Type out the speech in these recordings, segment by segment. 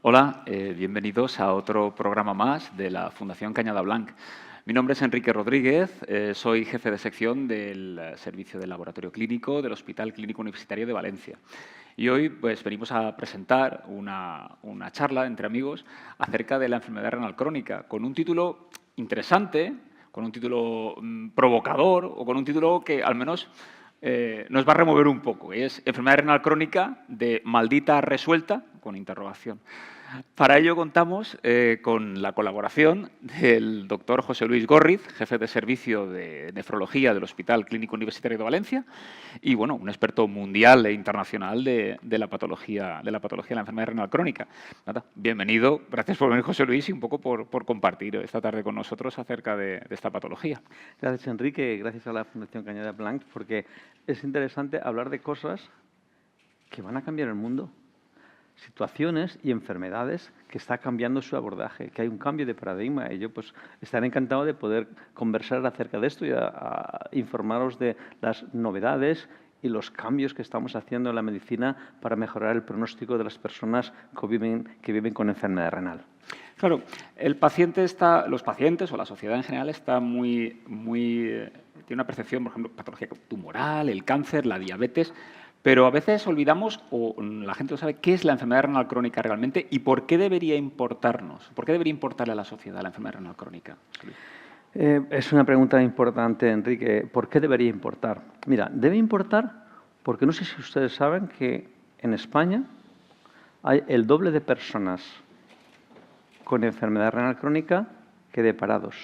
Hola, bienvenidos a otro programa más de la Fundación Cañada Blanc. Mi nombre es Enrique Rodríguez, soy jefe de sección del Servicio de Laboratorio Clínico del Hospital Clínico Universitario de Valencia. Y hoy pues, venimos a presentar una charla entre amigos acerca de la enfermedad renal crónica, con un título interesante, con un título provocador o con un título que al menos nos va a remover un poco. Es enfermedad renal crónica de maldita resuelta, con interrogación. Para ello contamos con la colaboración del doctor José Luis Górriz, jefe de servicio de nefrología del Hospital Clínico Universitario de Valencia y, bueno, un experto mundial e internacional de la patología de la enfermedad renal crónica. Nada, bienvenido, gracias por venir, José Luis, y un poco por compartir esta tarde con nosotros acerca de esta patología. Gracias, Enrique, gracias a la Fundación Cañada Blanc, porque es interesante hablar de cosas que van a cambiar el mundo. Situaciones y enfermedades que está cambiando su abordaje, que hay un cambio de paradigma. Y yo pues estaré encantado de poder conversar acerca de esto y a informaros de las novedades y los cambios que estamos haciendo en la medicina para mejorar el pronóstico de las personas que viven con enfermedad renal. Claro, los pacientes o la sociedad en general está tiene una percepción, por ejemplo, patología tumoral, el cáncer, la diabetes. Pero a veces olvidamos, o la gente no sabe, qué es la enfermedad renal crónica realmente y por qué debería importarnos, por qué debería importarle a la sociedad la enfermedad renal crónica. Es una pregunta importante, Enrique. ¿Por qué debería importar? Mira, debe importar porque no sé si ustedes saben que en España hay el doble de personas con enfermedad renal crónica que de parados.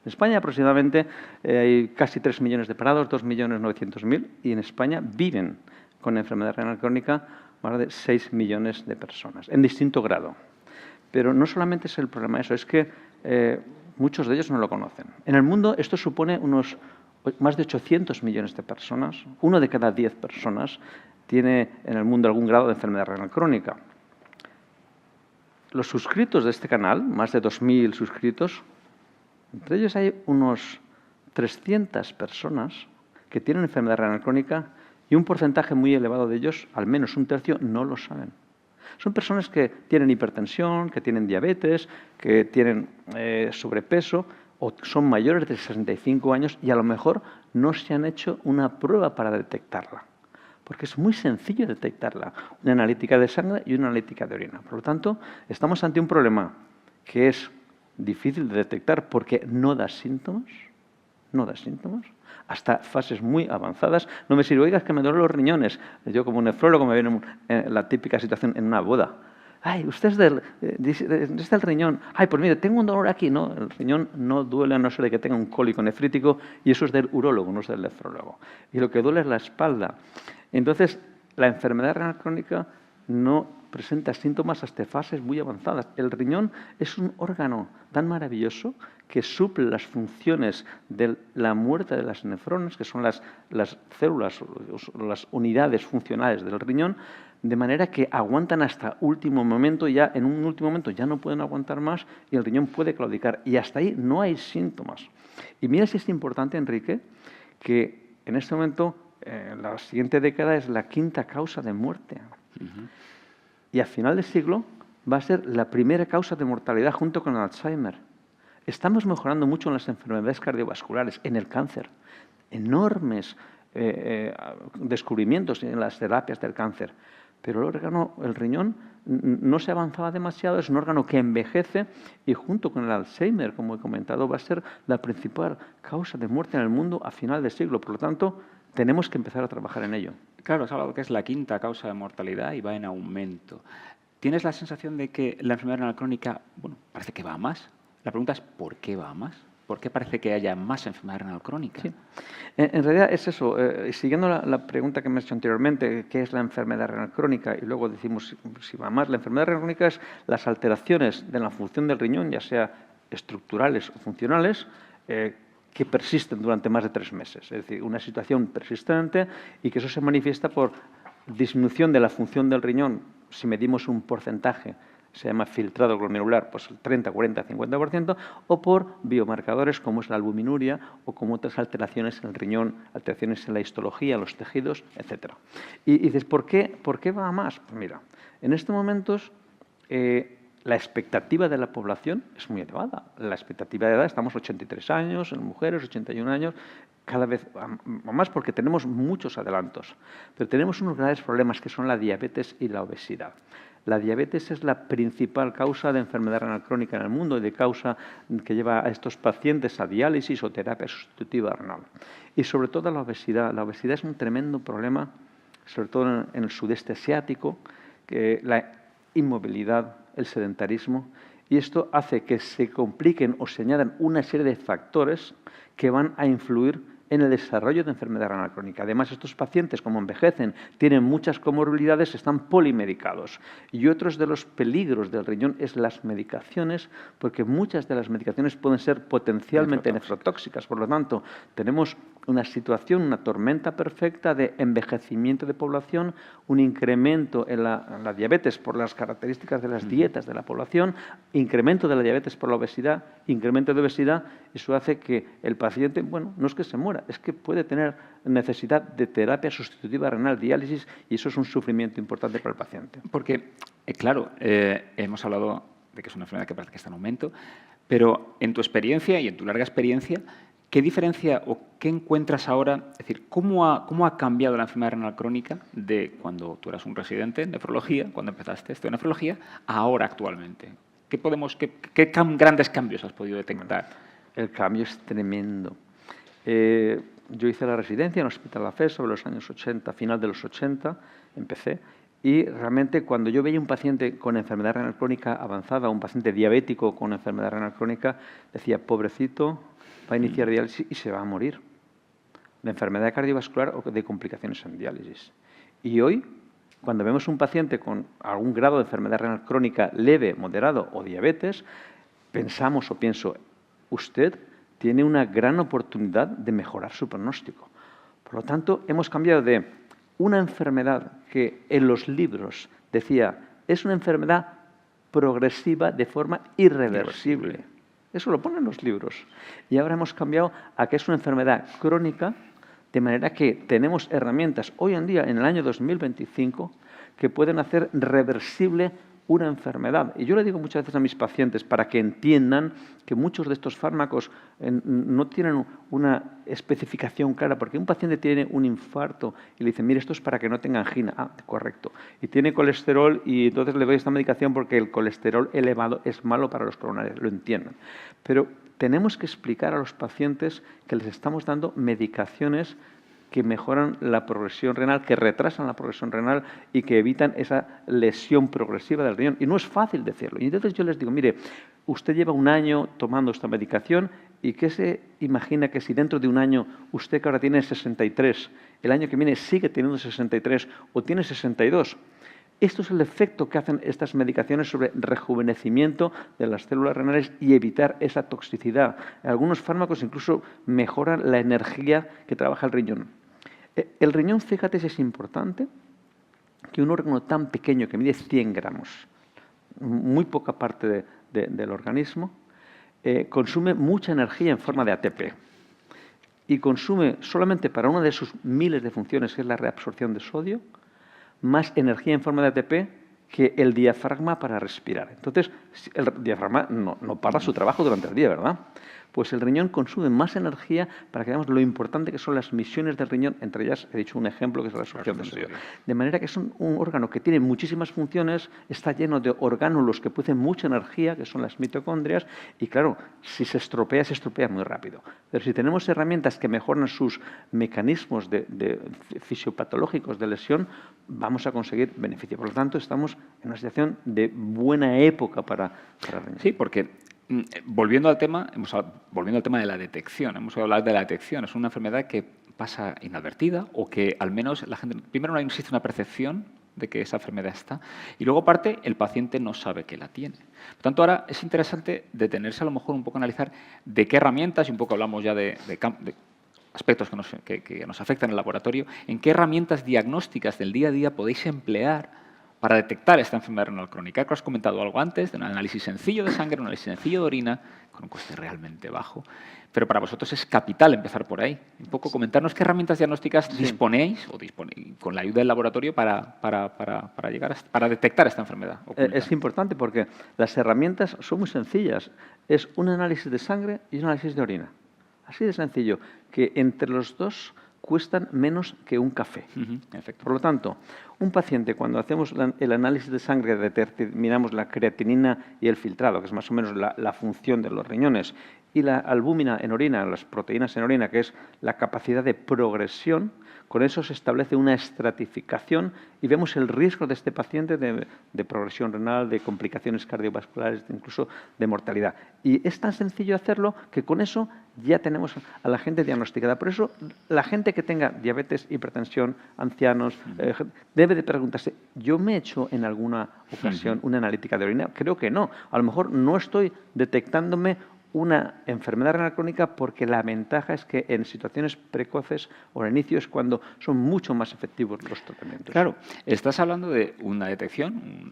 En España aproximadamente hay casi 3 millones de parados, 2.900.000, y en España viven con enfermedad renal crónica más de 6 millones de personas, en distinto grado. Pero no solamente es el problema eso, es que muchos de ellos no lo conocen. En el mundo esto supone más de 800 millones de personas. 1 de cada 10 personas tiene en el mundo algún grado de enfermedad renal crónica. Los suscritos de este canal, más de 2.000 suscritos, entre ellos hay unos 300 personas que tienen enfermedad renal crónica y un porcentaje muy elevado de ellos, al menos un tercio, no lo saben. Son personas que tienen hipertensión, que tienen diabetes, que tienen sobrepeso o son mayores de 65 años y a lo mejor no se han hecho una prueba para detectarla. Porque es muy sencillo detectarla, una analítica de sangre y una analítica de orina. Por lo tanto, estamos ante un problema que es difícil de detectar porque no da síntomas, hasta fases muy avanzadas. No me sirve, oiga, es que me duelen los riñones. Yo como nefrólogo me viene la típica situación en una boda. Ay, usted es del riñón. Ay, pues mire, tengo un dolor aquí. No, el riñón no duele a no ser de que tenga un cólico nefrítico y eso es del urólogo, no es del nefrólogo. Y lo que duele es la espalda. Entonces, la enfermedad renal crónica no presenta síntomas hasta fases muy avanzadas. El riñón es un órgano tan maravilloso que suple las funciones de la muerte de las nefronas, que son las células, las unidades funcionales del riñón, de manera que aguantan hasta último momento, ya en un último momento ya no pueden aguantar más y el riñón puede claudicar. Y hasta ahí no hay síntomas. Y mira si es importante, Enrique, que en este momento, la siguiente década es la 5ª causa de muerte. Y a final de siglo va a ser la primera causa de mortalidad junto con el Alzheimer. Estamos mejorando mucho en las enfermedades cardiovasculares, en el cáncer. Enormes descubrimientos en las terapias del cáncer. Pero el riñón no se avanzaba demasiado, es un órgano que envejece y junto con el Alzheimer, como he comentado, va a ser la principal causa de muerte en el mundo a final de siglo. Por lo tanto, tenemos que empezar a trabajar en ello. Claro, has hablado que es la 5ª causa de mortalidad y va en aumento. ¿Tienes la sensación de que la enfermedad renal crónica, bueno, parece que va a más? La pregunta es, ¿por qué va a más? ¿Por qué parece que haya más enfermedad renal crónica? Sí. En realidad es eso. Siguiendo la pregunta que me has hecho anteriormente, ¿qué es la enfermedad renal crónica? Y luego decimos si va más. La enfermedad renal crónica es las alteraciones de la función del riñón, ya sea estructurales o funcionales, que persisten durante más de 3 meses. Es decir, una situación persistente y que eso se manifiesta por disminución de la función del riñón. Si medimos un porcentaje, se llama filtrado glomerular, pues el 30, 40, 50%, o por biomarcadores como es la albuminuria o como otras alteraciones en el riñón, alteraciones en la histología, los tejidos, etc. Y dices, ¿por qué va a más? Pues mira, en estos momentos la expectativa de la población es muy elevada. La expectativa de edad, estamos 83 años, en mujeres 81 años, cada vez más porque tenemos muchos adelantos. Pero tenemos unos graves problemas que son la diabetes y la obesidad. La diabetes es la principal causa de enfermedad renal crónica en el mundo y de causa que lleva a estos pacientes a diálisis o terapia sustitutiva renal. Y sobre todo la obesidad. La obesidad es un tremendo problema, sobre todo en el sudeste asiático, que la inmovilidad, el sedentarismo, y esto hace que se compliquen o se añadan una serie de factores que van a influir en el desarrollo de enfermedad renal crónica. Además, estos pacientes, como envejecen, tienen muchas comorbilidades, están polimedicados. Y otros de los peligros del riñón es las medicaciones, porque muchas de las medicaciones pueden ser potencialmente nefrotóxicas. Por lo tanto, tenemos una situación, una tormenta perfecta de envejecimiento de población, un incremento en la diabetes por las características de las dietas de la población, incremento de la diabetes por la obesidad, incremento de obesidad. Eso hace que el paciente, bueno, no es que se muera, es que puede tener necesidad de terapia sustitutiva renal, diálisis, y eso es un sufrimiento importante para el paciente. Porque, claro, hemos hablado de que es una enfermedad que parece que está en aumento, pero en tu experiencia y en tu larga experiencia, ¿qué diferencia o qué encuentras ahora? Es decir, ¿cómo ha cambiado la enfermedad renal crónica de cuando tú eras un residente en nefrología, cuando empezaste esto en nefrología, a ahora actualmente? ¿Qué grandes cambios has podido detectar? El cambio es tremendo. Yo hice la residencia en el Hospital La Fe sobre los años 80, final de los 80, empecé, y realmente cuando yo veía un paciente con enfermedad renal crónica avanzada, un paciente diabético con enfermedad renal crónica, decía, pobrecito, va a iniciar diálisis y se va a morir de enfermedad cardiovascular o de complicaciones en diálisis. Y hoy, cuando vemos un paciente con algún grado de enfermedad renal crónica leve, moderado o diabetes, pienso, usted tiene una gran oportunidad de mejorar su pronóstico. Por lo tanto, hemos cambiado de una enfermedad que en los libros decía es una enfermedad progresiva de forma irreversible. Eso lo ponen los libros. Y ahora hemos cambiado a que es una enfermedad crónica, de manera que tenemos herramientas hoy en día, en el año 2025, que pueden hacer reversible una enfermedad. Y yo le digo muchas veces a mis pacientes para que entiendan que muchos de estos fármacos no tienen una especificación clara, porque un paciente tiene un infarto y le dicen, mire, esto es para que no tenga angina. Ah, correcto. Y tiene colesterol y entonces le doy esta medicación porque el colesterol elevado es malo para los coronarios, lo entienden. Pero tenemos que explicar a los pacientes que les estamos dando medicaciones que mejoran la progresión renal, que retrasan la progresión renal y que evitan esa lesión progresiva del riñón. Y no es fácil decirlo. Y entonces yo les digo, mire, usted lleva un año tomando esta medicación y ¿qué se imagina que si dentro de un año usted que ahora tiene 63, el año que viene sigue teniendo 63 o tiene 62? Esto es el efecto que hacen estas medicaciones sobre rejuvenecimiento de las células renales y evitar esa toxicidad. Algunos fármacos incluso mejoran la energía que trabaja el riñón. El riñón, fíjate si es importante, que un órgano tan pequeño que mide 100 gramos, muy poca parte del organismo, consume mucha energía en forma de ATP. Y consume solamente para una de sus miles de funciones, que es la reabsorción de sodio, más energía en forma de ATP que el diafragma para respirar. Entonces, el diafragma no para su trabajo durante el día, ¿verdad? Pues el riñón consume más energía para que veamos lo importante que son las misiones del riñón, entre ellas he dicho un ejemplo que es la reabsorción de sodio. De manera que es un órgano que tiene muchísimas funciones, está lleno de orgánulos que producen mucha energía, que son las mitocondrias, y claro, si se estropea muy rápido. Pero si tenemos herramientas que mejoran sus mecanismos fisiopatológicos de lesión, vamos a conseguir beneficio. Por lo tanto, estamos en una situación de buena época para el riñón. Sí, porque volviendo al tema de la detección, hemos hablado de la detección. Es una enfermedad que pasa inadvertida o que al menos la gente, primero no existe una percepción de que esa enfermedad está y luego aparte el paciente no sabe que la tiene. Por tanto, ahora es interesante detenerse a lo mejor un poco a analizar de qué herramientas, y un poco hablamos ya de aspectos que nos afectan en el laboratorio, en qué herramientas diagnósticas del día a día podéis emplear para detectar esta enfermedad renal crónica. Que has comentado algo antes, de un análisis sencillo de sangre, un análisis sencillo de orina, con un coste realmente bajo. Pero para vosotros es capital empezar por ahí. Un poco comentarnos qué herramientas diagnósticas disponéis con la ayuda del laboratorio para detectar esta enfermedad. Es importante porque las herramientas son muy sencillas. Es un análisis de sangre y un análisis de orina. Así de sencillo, que entre los dos cuestan menos que un café. Por lo tanto, un paciente, cuando hacemos el análisis de sangre, determinamos la creatinina y el filtrado, que es más o menos la función de los riñones, y la albúmina en orina, las proteínas en orina, que es la capacidad de progresión. Con eso se establece una estratificación y vemos el riesgo de este paciente de progresión renal, de complicaciones cardiovasculares, incluso de mortalidad. Y es tan sencillo hacerlo que con eso ya tenemos a la gente diagnosticada. Por eso, la gente que tenga diabetes, hipertensión, ancianos, debe de preguntarse, ¿yo me he hecho en alguna ocasión una analítica de orina? Creo que no. A lo mejor no estoy detectándome una enfermedad renal crónica porque la ventaja es que en situaciones precoces o en inicio es cuando son mucho más efectivos los tratamientos. Claro, estás hablando de una detección,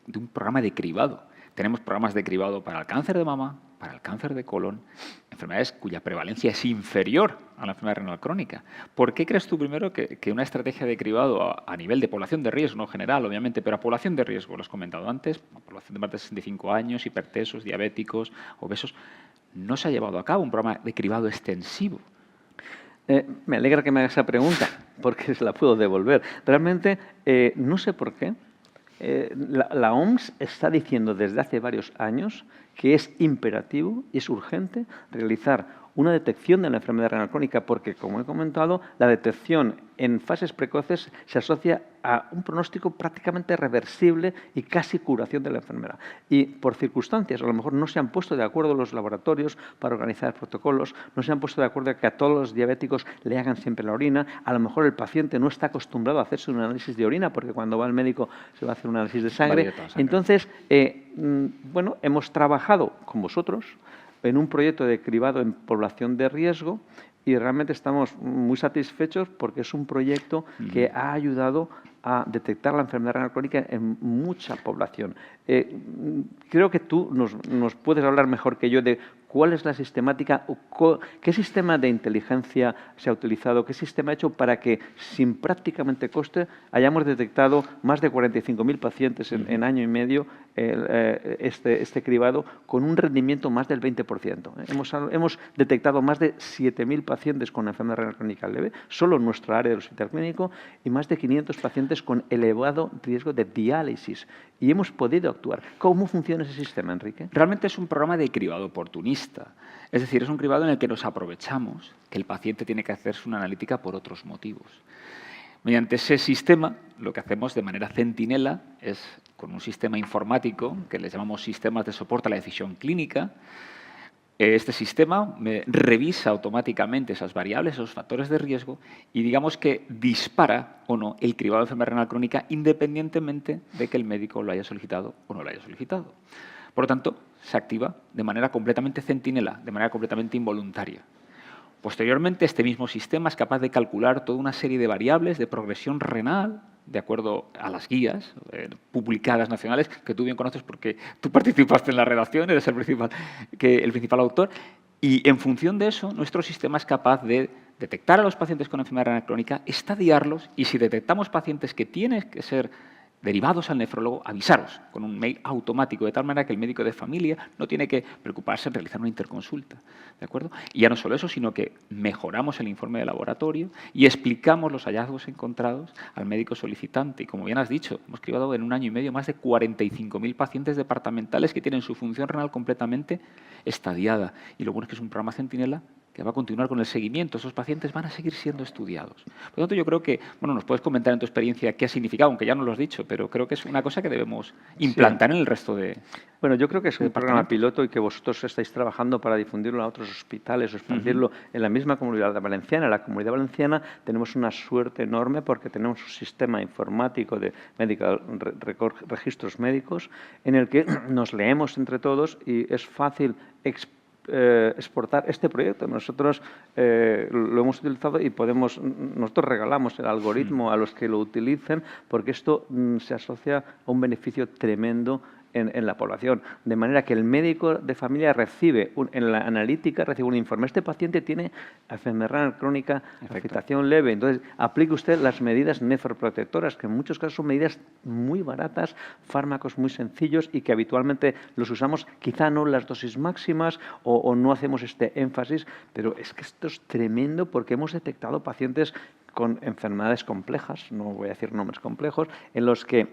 de un programa de cribado. Tenemos programas de cribado para el cáncer de mama, para el cáncer de colon, enfermedades cuya prevalencia es inferior a la enfermedad renal crónica. ¿Por qué crees tú primero que una estrategia de cribado a nivel de población de riesgo, no general, obviamente, pero a población de riesgo, lo has comentado antes, población de más de 65 años, hipertensos, diabéticos, obesos, no se ha llevado a cabo un programa de cribado extensivo? Me alegra que me hagas esa pregunta, porque se la puedo devolver. Realmente, no sé por qué. La OMS está diciendo desde hace varios años que es imperativo y es urgente realizar una detección de la enfermedad renal crónica porque, como he comentado, la detección en fases precoces se asocia a un pronóstico prácticamente reversible y casi curación de la enfermedad. Y por circunstancias, a lo mejor no se han puesto de acuerdo los laboratorios para organizar protocolos, no se han puesto de acuerdo que a todos los diabéticos le hagan siempre la orina, a lo mejor el paciente no está acostumbrado a hacerse un análisis de orina porque cuando va al médico se va a hacer un análisis de sangre. Entonces, bueno, hemos trabajado con vosotros en un proyecto de cribado en población de riesgo y realmente estamos muy satisfechos porque es un proyecto que ha ayudado a detectar la enfermedad renal crónica en mucha población. Creo que tú nos puedes hablar mejor que yo de cuál es la sistemática, qué sistema de inteligencia se ha utilizado, qué sistema ha hecho para que sin prácticamente coste hayamos detectado más de 45.000 pacientes en año y medio este cribado con un rendimiento más del 20%. Hemos detectado más de 7.000 pacientes con enfermedad renal crónica leve, solo en nuestra área del hospital clínico, y más de 500 pacientes con elevado riesgo de diálisis. Y hemos podido actuar. ¿Cómo funciona ese sistema, Enrique? Realmente es un programa de cribado oportunista. Es decir, es un cribado en el que nos aprovechamos que el paciente tiene que hacerse una analítica por otros motivos. Mediante ese sistema, lo que hacemos de manera centinela es, con un sistema informático, que les llamamos sistemas de soporte a la decisión clínica, este sistema revisa automáticamente esas variables, esos factores de riesgo, y digamos que dispara o no el cribado de enfermedad renal crónica independientemente de que el médico lo haya solicitado o no lo haya solicitado. Por lo tanto, se activa de manera completamente centinela, de manera completamente involuntaria. Posteriormente, este mismo sistema es capaz de calcular toda una serie de variables de progresión renal, de acuerdo a las guías publicadas nacionales, que tú bien conoces porque tú participaste en la redacción, eres el principal autor, y en función de eso, nuestro sistema es capaz de detectar a los pacientes con enfermedad renal crónica, estadiarlos, y si detectamos pacientes que tienen que ser derivados al nefrólogo, avisaros con un mail automático, de tal manera que el médico de familia no tiene que preocuparse en realizar una interconsulta. ¿De acuerdo? Y ya no solo eso, sino que mejoramos el informe de laboratorio y explicamos los hallazgos encontrados al médico solicitante. Y como bien has dicho, hemos cribado en un año y medio más de 45.000 pacientes departamentales que tienen su función renal completamente estadiada. Y lo bueno es que es un programa centinela que va a continuar con el seguimiento. Esos pacientes van a seguir siendo estudiados. Por lo tanto, yo creo que, bueno, nos puedes comentar en tu experiencia qué ha significado, aunque ya nos lo has dicho, pero creo que es una cosa que debemos implantar en el resto de... Bueno, yo creo que es un programa piloto y que vosotros estáis trabajando para difundirlo a otros hospitales o expandirlo en la misma comunidad valenciana. En la comunidad valenciana tenemos una suerte enorme porque tenemos un sistema informático de registros médicos en el que nos leemos entre todos y es fácil exportar este proyecto. Nosotros lo hemos utilizado y nosotros regalamos el algoritmo a los que lo utilicen porque esto se asocia a un beneficio tremendo en la población. De manera que el médico de familia recibe, en la analítica, recibe un informe. Este paciente tiene enfermedad renal crónica, afectación leve. Entonces, aplique usted las medidas nefroprotectoras, que en muchos casos son medidas muy baratas, fármacos muy sencillos y que habitualmente los usamos, quizá no las dosis máximas o no hacemos este énfasis, pero es que esto es tremendo porque hemos detectado pacientes con enfermedades complejas, no voy a decir nombres complejos, en los que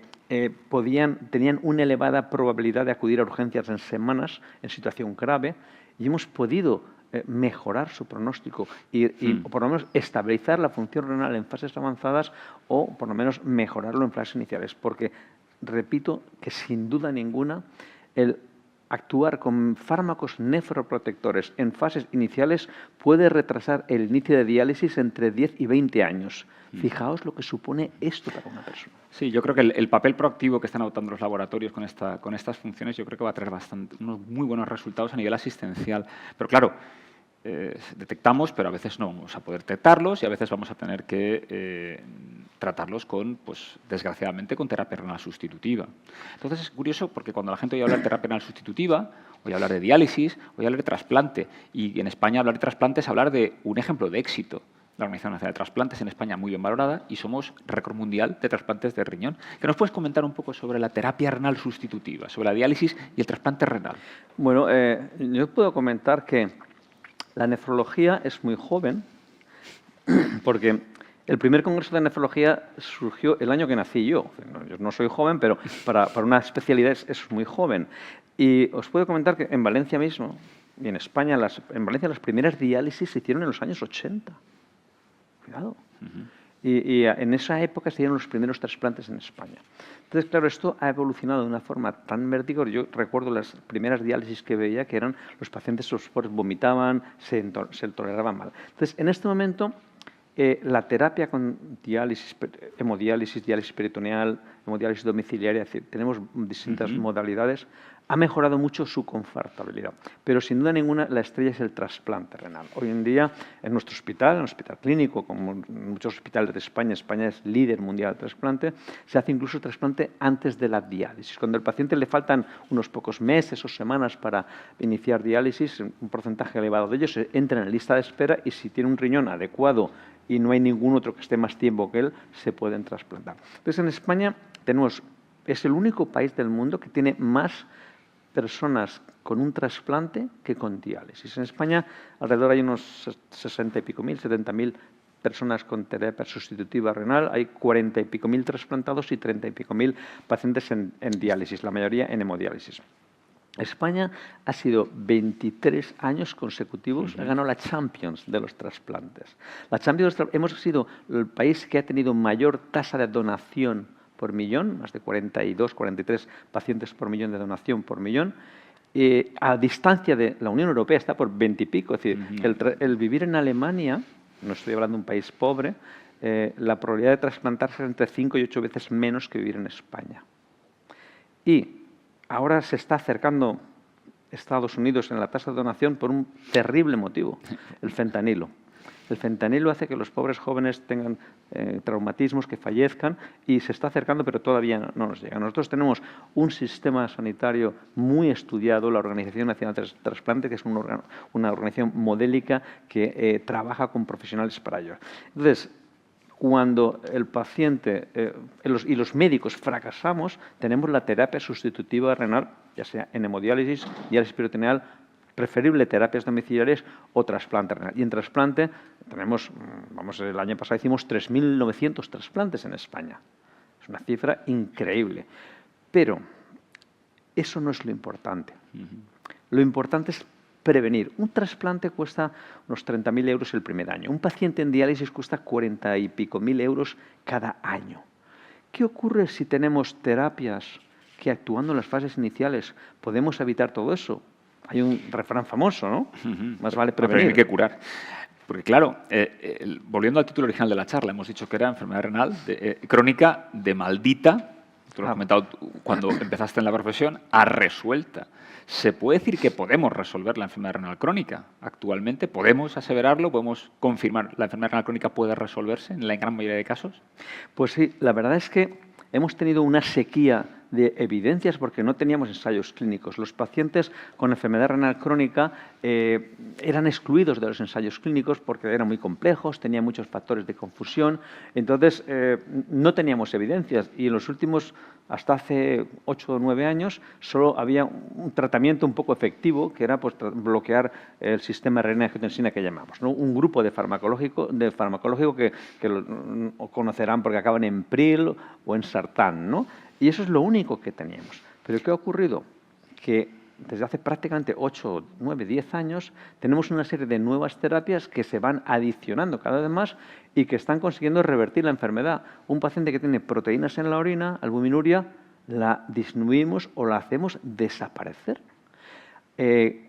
tenían una elevada probabilidad de acudir a urgencias en semanas en situación grave y hemos podido mejorar su pronóstico y por lo menos estabilizar la función renal en fases avanzadas o por lo menos mejorarlo en fases iniciales. Porque, repito, que sin duda ninguna el actuar con fármacos nefroprotectores en fases iniciales puede retrasar el inicio de diálisis entre 10 y 20 años. Fijaos lo que supone esto para una persona. Sí, yo creo que el papel proactivo que están adoptando los laboratorios con estas funciones, yo creo que va a traer unos muy buenos resultados a nivel asistencial. Pero claro, detectamos, pero a veces no vamos a poder detectarlos y a veces vamos a tener que tratarlos con, pues, desgraciadamente, con terapia renal sustitutiva. Entonces es curioso porque cuando la gente oye hablar de terapia renal sustitutiva, oye hablar de diálisis, oye hablar de trasplante. Y en España hablar de trasplante es hablar de un ejemplo de éxito. La Organización Nacional de Trasplantes en España muy bien valorada y somos récord mundial de trasplantes de riñón. ¿Qué nos puedes comentar un poco sobre la terapia renal sustitutiva, sobre la diálisis y el trasplante renal? Bueno, yo puedo comentar que la nefrología es muy joven porque el primer congreso de nefrología surgió el año que nací yo. Yo no soy joven, pero para una especialidad es muy joven. Y os puedo comentar que en Valencia mismo y en España, en Valencia las primeras diálisis se hicieron en los años 80. Cuidado. Y en esa época se dieron los primeros trasplantes en España. Entonces, claro, esto ha evolucionado de una forma tan vertiginosa. Yo recuerdo las primeras diálisis que veía, que eran los pacientes, los pobres vomitaban, se toleraban mal. Entonces, en este momento, la terapia con diálisis, hemodiálisis, diálisis peritoneal, hemodiálisis domiciliaria, es decir, tenemos distintas modalidades, ha mejorado mucho su confortabilidad. Pero sin duda ninguna la estrella es el trasplante renal. Hoy en día en nuestro hospital, en el hospital clínico, como en muchos hospitales de España, España es líder mundial de trasplante, se hace incluso trasplante antes de la diálisis. Cuando al paciente le faltan unos pocos meses o semanas para iniciar diálisis, un porcentaje elevado de ellos entra en la lista de espera y si tiene un riñón adecuado y no hay ningún otro que esté más tiempo que él, se pueden trasplantar. Entonces en España es el único país del mundo que tiene más personas con un trasplante que con diálisis. En España alrededor hay unos 60 y pico mil, 70.000 personas con terapia sustitutiva renal, hay 40 y pico mil trasplantados y 30 y pico mil pacientes en diálisis, la mayoría en hemodiálisis. España ha sido 23 años consecutivos, ha ganado la Champions de los trasplantes. Hemos sido el país que ha tenido mayor tasa de donación por millón, más de 42, 43 pacientes por millón de donación por millón. A distancia de la Unión Europea está por 20 y pico. Es decir, el vivir en Alemania, no estoy hablando de un país pobre, la probabilidad de trasplantarse es entre 5 y 8 veces menos que vivir en España. Y ahora se está acercando Estados Unidos en la tasa de donación por un terrible motivo, el fentanilo. El fentanilo hace que los pobres jóvenes tengan traumatismos, que fallezcan, y se está acercando, pero todavía no nos llega. Nosotros tenemos un sistema sanitario muy estudiado, la Organización Nacional de Trasplante, que es una organización modélica que trabaja con profesionales para ello. Entonces, cuando el paciente y los médicos fracasamos, tenemos la terapia sustitutiva renal, ya sea en hemodiálisis, diálisis peritoneal, preferible terapias domiciliarias o trasplante renal. Y en trasplante tenemos, el año pasado hicimos 3.900 trasplantes en España. Es una cifra increíble. Pero eso no es lo importante. Lo importante es prevenir. Un trasplante cuesta unos 30.000 euros el primer año. Un paciente en diálisis cuesta 40 y pico mil euros cada año. ¿Qué ocurre si tenemos terapias que actuando en las fases iniciales podemos evitar todo eso? Hay un refrán famoso, ¿no? Más vale prevenir. Hay que curar. Porque claro, volviendo al título original de la charla, hemos dicho que era enfermedad renal crónica de maldita tú lo has comentado cuando empezaste en la profesión, a resuelta. ¿Se puede decir que podemos resolver la enfermedad renal crónica actualmente? ¿Podemos aseverarlo? ¿Podemos confirmar la enfermedad renal crónica puede resolverse en la gran mayoría de casos? Pues sí, la verdad es que hemos tenido una sequía de evidencias porque no teníamos ensayos clínicos. Los pacientes con enfermedad renal crónica eran excluidos de los ensayos clínicos porque eran muy complejos, tenían muchos factores de confusión. Entonces, no teníamos evidencias y en los últimos, hasta hace 8 o 9 años, solo había un tratamiento un poco efectivo que era pues, bloquear el sistema renina-angiotensina que llamamos, ¿no? Un grupo de farmacológico que lo conocerán porque acaban en pril o en sartán, ¿no? Y eso es lo único que teníamos. Pero ¿qué ha ocurrido? Que desde hace prácticamente 8, 9, 10 años tenemos una serie de nuevas terapias que se van adicionando cada vez más y que están consiguiendo revertir la enfermedad. Un paciente que tiene proteínas en la orina, albuminuria, la disminuimos o la hacemos desaparecer.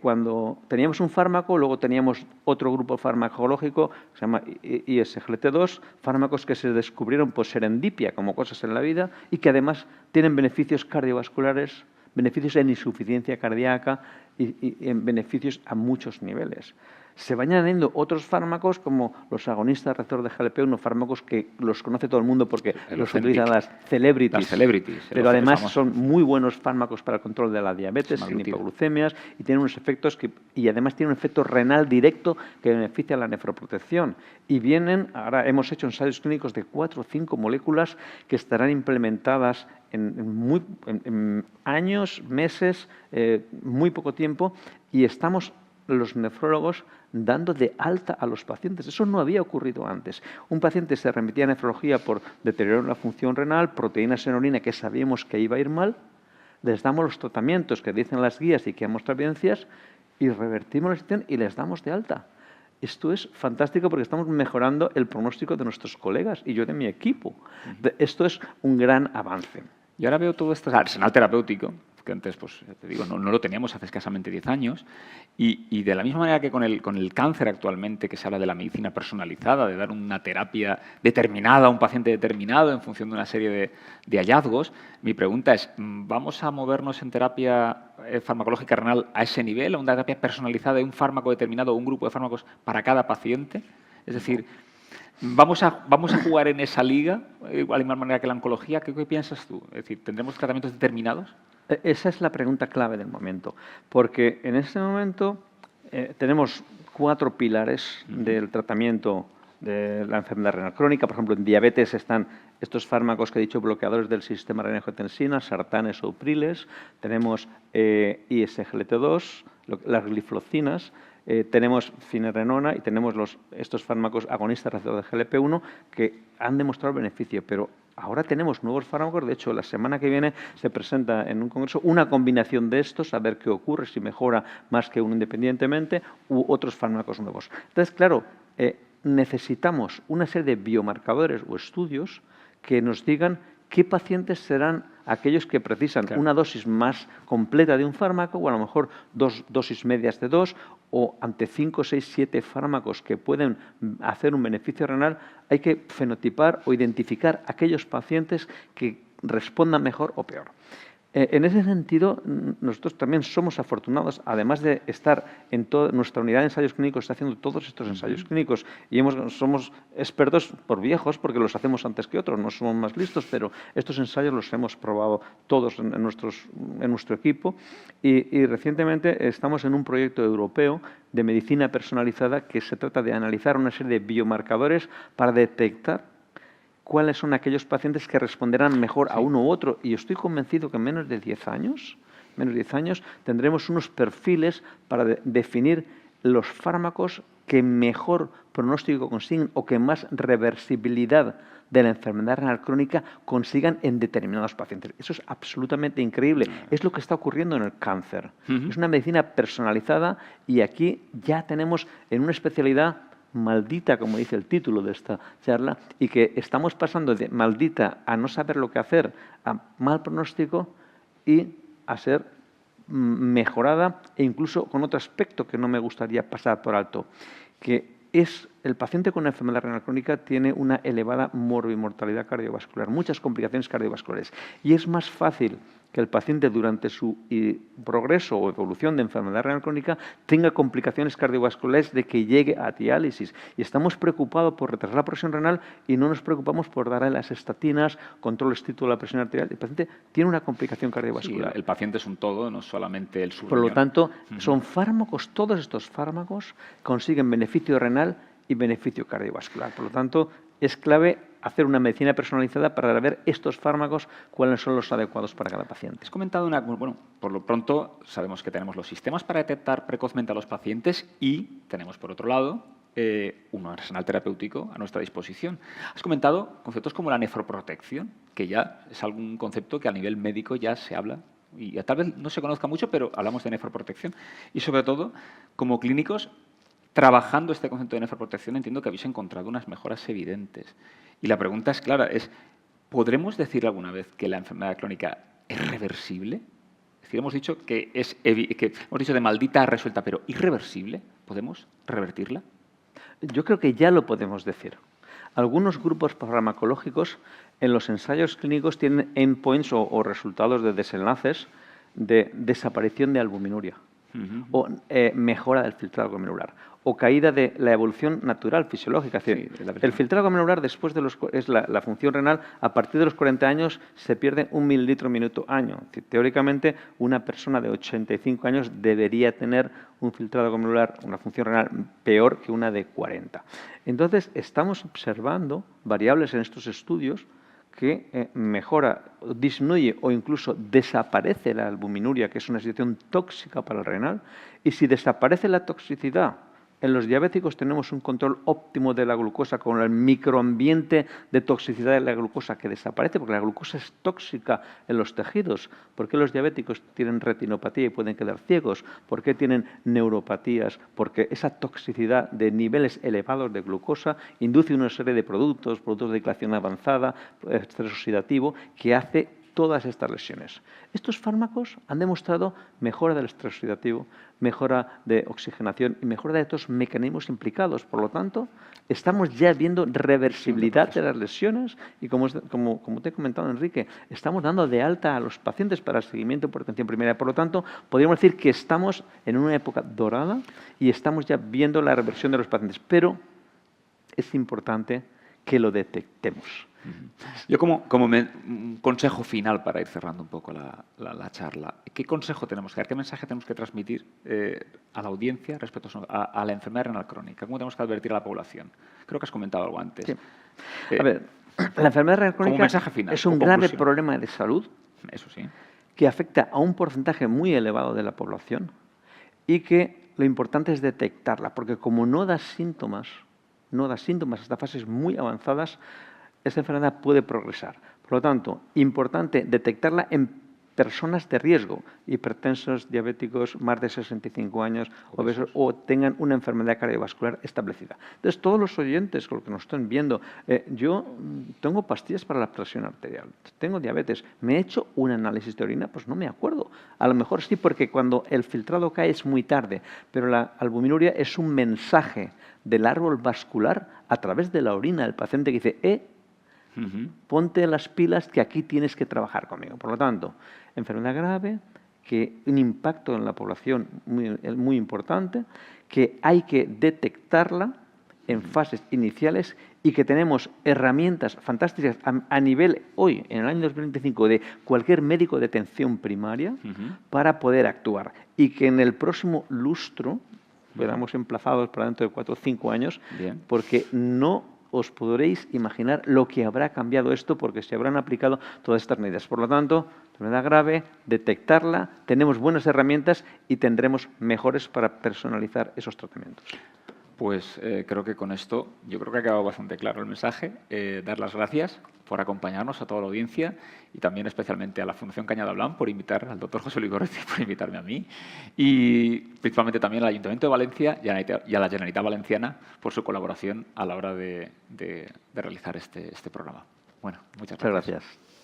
Cuando teníamos un fármaco, luego teníamos otro grupo farmacológico, que se llama ISGLT2, fármacos que se descubrieron por serendipia, como cosas en la vida, y que además tienen beneficios cardiovasculares, beneficios en insuficiencia cardíaca y en beneficios a muchos niveles. Se van añadiendo otros fármacos como los agonistas receptor de GLP-1, fármacos que los conoce todo el mundo porque los utilizan las celebrities. Pero además son muy buenos fármacos para el control de la diabetes, sin hipoglucemias, y tienen unos efectos y además tienen un efecto renal directo que beneficia la nefroprotección. Y ahora hemos hecho ensayos clínicos de 4 o 5 moléculas que estarán implementadas en años, meses, muy poco tiempo, y estamos los nefrólogos dando de alta a los pacientes. Eso no había ocurrido antes. Un paciente se remitía a nefrología por deterioro en la función renal, proteínas en orina que sabíamos que iba a ir mal, les damos los tratamientos que dicen las guías y que han mostrado evidencias y revertimos la situación y les damos de alta. Esto es fantástico porque estamos mejorando el pronóstico de nuestros colegas y yo de mi equipo. Esto es un gran avance. Y ahora veo todo este arsenal terapéutico, que antes, pues, te digo, no lo teníamos hace escasamente 10 años, y de la misma manera que con el cáncer actualmente, que se habla de la medicina personalizada, de dar una terapia determinada a un paciente determinado en función de una serie de hallazgos, mi pregunta es, ¿vamos a movernos en terapia farmacológica renal a ese nivel, a una terapia personalizada de un fármaco determinado o un grupo de fármacos para cada paciente? Es decir, ¿vamos a jugar en esa liga, de la misma manera que la oncología? ¿Qué piensas tú? Es decir, ¿tendremos tratamientos determinados? Esa es la pregunta clave del momento, porque en este momento tenemos 4 pilares del tratamiento de la enfermedad renal crónica. Por ejemplo, en diabetes están estos fármacos que he dicho, bloqueadores del sistema renina-angiotensina, sartanes o upriles. Tenemos ISGLT2, las gliflocinas. Tenemos finerenona y tenemos estos fármacos agonistas receptor de GLP-1 que han demostrado beneficio, pero ahora tenemos nuevos fármacos. De hecho, la semana que viene se presenta en un congreso una combinación de estos, a ver qué ocurre, si mejora más que uno independientemente, u otros fármacos nuevos. Entonces, claro, necesitamos una serie de biomarcadores o estudios que nos digan qué pacientes serán aquellos que precisan una dosis más completa de un fármaco o a lo mejor 2 dosis medias de 2 o ante 5, 6, 7 fármacos que pueden hacer un beneficio renal, hay que fenotipar o identificar aquellos pacientes que respondan mejor o peor. En ese sentido, nosotros también somos afortunados, además de estar en toda nuestra unidad de ensayos clínicos, está haciendo todos estos ensayos clínicos y somos expertos por viejos porque los hacemos antes que otros, no somos más listos, pero estos ensayos los hemos probado todos en nuestro equipo y recientemente estamos en un proyecto europeo de medicina personalizada que se trata de analizar una serie de biomarcadores para detectar cuáles son aquellos pacientes que responderán mejor a uno u otro. Y estoy convencido que en menos de 10 años, tendremos unos perfiles para definir los fármacos que mejor pronóstico consiguen o que más reversibilidad de la enfermedad renal crónica consigan en determinados pacientes. Eso es absolutamente increíble. Es lo que está ocurriendo en el cáncer. Es una medicina personalizada y aquí ya tenemos en una especialidad maldita, como dice el título de esta charla, y que estamos pasando de maldita a no saber lo que hacer, a mal pronóstico y a ser mejorada, e incluso con otro aspecto que no me gustaría pasar por alto, que es el paciente con una enfermedad renal crónica tiene una elevada morbimortalidad cardiovascular, muchas complicaciones cardiovasculares. Y es más fácil que el paciente durante su progreso o evolución de enfermedad renal crónica tenga complicaciones cardiovasculares de que llegue a diálisis. Y estamos preocupados por retrasar la presión renal y no nos preocupamos por darle las estatinas, control estricto de la presión arterial. El paciente tiene una complicación cardiovascular. Sí, el paciente es un todo, no solamente el Por lo tanto, son fármacos, todos estos fármacos consiguen beneficio renal y beneficio cardiovascular. Por lo tanto, es clave hacer una medicina personalizada para ver estos fármacos, cuáles son los adecuados para cada paciente. Has comentado bueno, por lo pronto sabemos que tenemos los sistemas para detectar precozmente a los pacientes y tenemos, por otro lado, un arsenal terapéutico a nuestra disposición. Has comentado conceptos como la nefroprotección, que ya es algún concepto que a nivel médico ya se habla y tal vez no se conozca mucho, pero hablamos de nefroprotección. Y sobre todo, como clínicos, trabajando este concepto de nefroprotección, entiendo que habéis encontrado unas mejoras evidentes. Y la pregunta es clara, ¿podremos decir alguna vez que la enfermedad crónica es reversible? Es decir, hemos dicho que hemos dicho de maldita resuelta, pero ¿irreversible? ¿Podemos revertirla? Yo creo que ya lo podemos decir. Algunos grupos farmacológicos en los ensayos clínicos tienen endpoints o resultados de desenlaces de desaparición de albuminuria o mejora del filtrado glomerular o caída de la evolución natural fisiológica. Es decir, el filtrado glomerular después de es la función renal, a partir de los 40 años se pierde 1 mililitro minuto año. Es decir, teóricamente, una persona de 85 años debería tener un filtrado glomerular, una función renal peor que una de 40. Entonces, estamos observando variables en estos estudios que mejora, disminuye o incluso desaparece la albuminuria, que es una situación tóxica para el renal, y si desaparece la toxicidad, en los diabéticos tenemos un control óptimo de la glucosa con el microambiente de toxicidad de la glucosa que desaparece, porque la glucosa es tóxica en los tejidos. ¿Por qué los diabéticos tienen retinopatía y pueden quedar ciegos? ¿Por qué tienen neuropatías? Porque esa toxicidad de niveles elevados de glucosa induce una serie de productos de declinación avanzada, estrés oxidativo, que hace todas estas lesiones. Estos fármacos han demostrado mejora del estrés oxidativo, mejora de oxigenación y mejora de estos mecanismos implicados. Por lo tanto, estamos ya viendo reversibilidad de las lesiones y, como te he comentado, Enrique, estamos dando de alta a los pacientes para el seguimiento por atención primaria. Por lo tanto, podríamos decir que estamos en una época dorada y estamos ya viendo la reversión de los pacientes. Pero es importante que lo detectemos. Yo como un consejo final para ir cerrando un poco la charla, ¿qué consejo tenemos que dar? ¿Qué mensaje tenemos que transmitir a la audiencia respecto a la enfermedad renal crónica? ¿Cómo tenemos que advertir a la población? Creo que has comentado algo antes. Sí. A ver, la enfermedad renal crónica final, es un grave problema de salud. Eso sí. Que afecta a un porcentaje muy elevado de la población y que lo importante es detectarla, porque como no da síntomas hasta fases muy avanzadas, esta enfermedad puede progresar. Por lo tanto, importante detectarla en personas de riesgo, hipertensos, diabéticos, más de 65 años, obesos o tengan una enfermedad cardiovascular establecida. Entonces, todos los oyentes con los que nos están viendo, yo tengo pastillas para la presión arterial, tengo diabetes, ¿me he hecho un análisis de orina? Pues no me acuerdo. A lo mejor sí, porque cuando el filtrado cae es muy tarde, pero la albuminuria es un mensaje del árbol vascular a través de la orina del paciente que dice, ponte las pilas que aquí tienes que trabajar conmigo. Por lo tanto, enfermedad grave, que un impacto en la población muy importante, que hay que detectarla en fases iniciales y que tenemos herramientas fantásticas a nivel hoy, en el año 2025, de cualquier médico de atención primaria para poder actuar. Y que en el próximo lustro, quedamos emplazados para dentro de 4 o 5 años, porque no os podréis imaginar lo que habrá cambiado esto porque se habrán aplicado todas estas medidas. Por lo tanto, enfermedad grave, detectarla, tenemos buenas herramientas y tendremos mejores para personalizar esos tratamientos. Pues creo que con esto, yo creo que ha quedado bastante claro el mensaje. Dar las gracias por acompañarnos a toda la audiencia y también especialmente a la Fundación Cañada Blanc por invitar al doctor José Luis Gorriti por invitarme a mí y principalmente también al Ayuntamiento de Valencia y a la Generalitat Valenciana por su colaboración a la hora de realizar este programa. Bueno, muchas gracias. Muchas gracias.